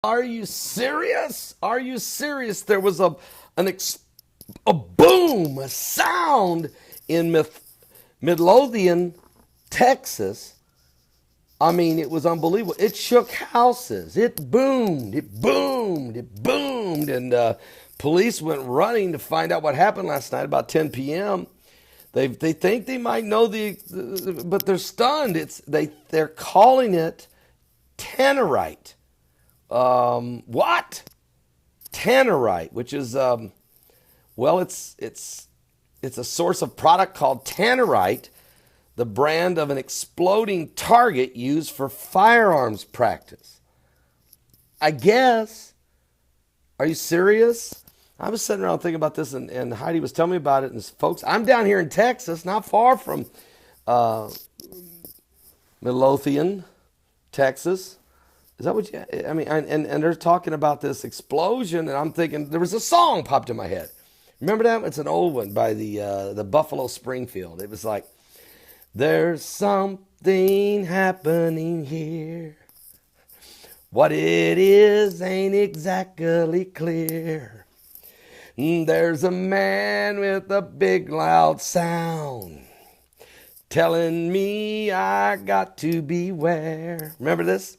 Are you serious? Are you serious? There was a boom, a sound in Midlothian, Texas. I mean, it was unbelievable. It shook houses. It boomed. It boomed. It boomed. And police went running to find out what happened last night about 10 p.m. They think they might know but they're stunned. They're calling it tannerite. What? Tannerite, which is it's a source of product called tannerite, the brand of an exploding target used for firearms practice. I guess. Are you serious? I was sitting around thinking about this, and Heidi was telling me about it. And folks, I'm down here in Texas, not far from Midlothian, Texas. Is that what you? I mean, and they're talking about this explosion, and I'm thinking there was a song popped in my head. Remember that? It's an old one by the Buffalo Springfield. It was like, "There's something happening here. What it is ain't exactly clear. There's a man with a big loud sound telling me I got to beware." Remember this?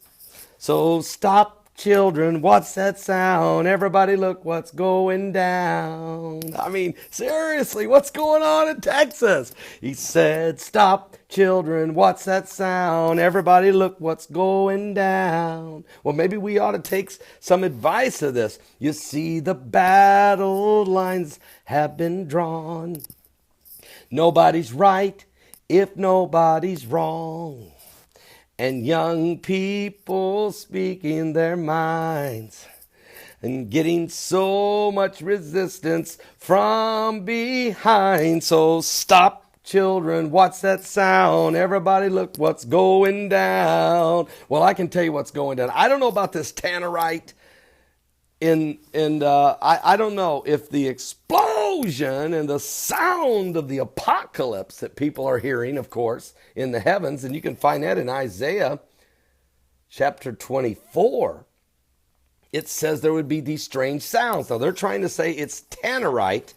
So stop, children, what's that sound? Everybody look what's going down. I mean, seriously, what's going on in Texas? He said, stop, children, what's that sound? Everybody look what's going down. Well, maybe we ought to take some advice of this. You see, the battle lines have been drawn. Nobody's right if nobody's wrong. And young people speaking their minds and getting so much resistance from behind. So stop, children, what's that sound? Everybody look what's going down. Well, I can tell you what's going down. I don't know about this tannerite. I don't know if the explosion and the sound of the apocalypse that people are hearing, of course, in the heavens, and you can find that in Isaiah chapter 24. It says there would be these strange sounds. Now, they're trying to say it's tannerite,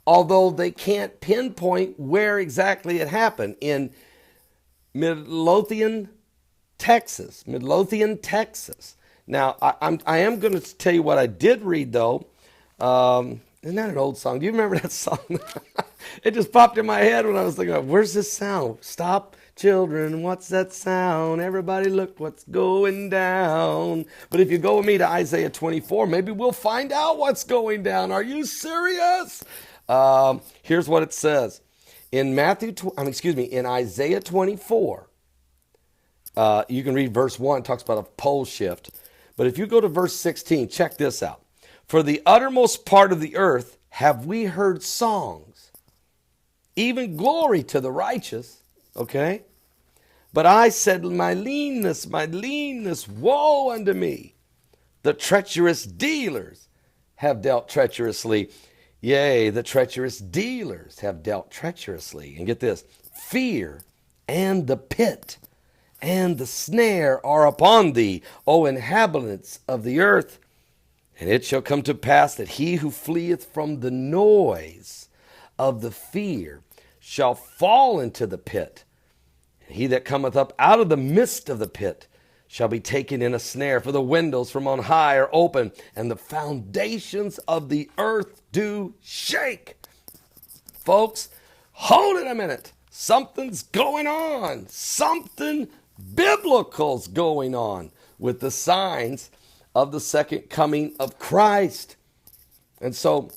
although they can't pinpoint where exactly it happened. In Midlothian, Texas. Midlothian, Texas. Now, I am going to tell you what I did read, though. Isn't that an old song? Do you remember that song? It just popped in my head when I was thinking, where's this sound? Stop, children, what's that sound? Everybody look what's going down. But if you go with me to Isaiah 24, maybe we'll find out what's going down. Are you serious? Here's what it says. In Isaiah 24, you can read verse 1. It talks about a pole shift. But if you go to verse 16, check this out. For the uttermost part of the earth have we heard songs, even glory to the righteous. Okay? But I said, my leanness, woe unto me. The treacherous dealers have dealt treacherously. Yea, the treacherous dealers have dealt treacherously. And get this, fear and the pit and the snare are upon thee, O inhabitants of the earth. And it shall come to pass that he who fleeth from the noise of the fear shall fall into the pit. And he that cometh up out of the midst of the pit shall be taken in a snare. For the windows from on high are open, and the foundations of the earth do shake. Folks, hold it a minute. Something's going on. Something biblical's going on with the signs of the second coming of Christ. And so,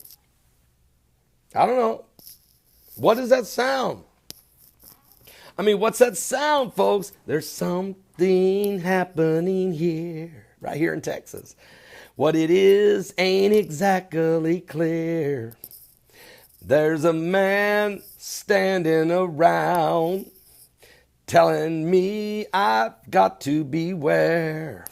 I don't know. What does that sound? I mean, what's that sound, folks? There's something happening here, right here in Texas. What it is ain't exactly clear. There's a man standing around telling me I've got to beware.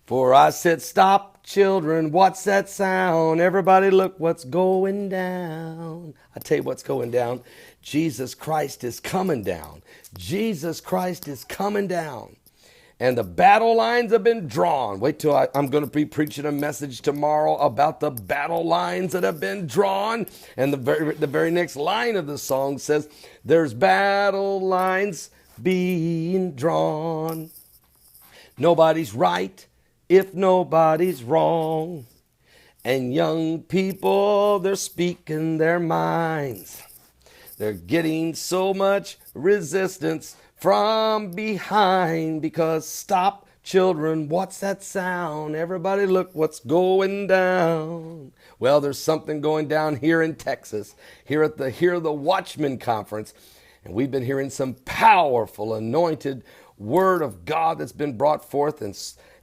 For I said, stop, children, what's that sound? Everybody look what's going down. I tell you what's going down. Jesus Christ is coming down. Jesus Christ is coming down. and the battle lines have been drawn. Wait till I'm going to be preaching a message tomorrow about the battle lines that have been drawn. And the very next line of the song says, there's battle lines being drawn. Nobody's right if nobody's wrong. And young people, they're speaking their minds. They're getting so much resistance from behind because stop, children, what's that sound? Everybody look what's going down. Well, there's something going down here in Texas, here at the Watchman Conference. And we've been hearing some powerful anointed word of God that's been brought forth and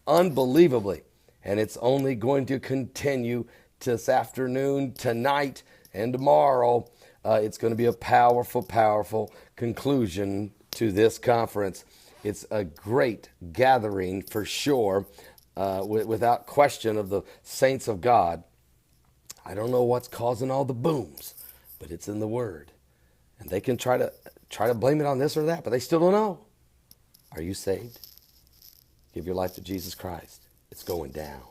unbelievably. And it's only going to continue this afternoon, tonight, and tomorrow. It's going to be a powerful, powerful conclusion to this conference. It's a great gathering for sure, without question, of the saints of God. I don't know what's causing all the booms, but it's in the Word. And they can try to blame it on this or that, but they still don't know. Are you saved? Give your life to Jesus Christ. It's going down.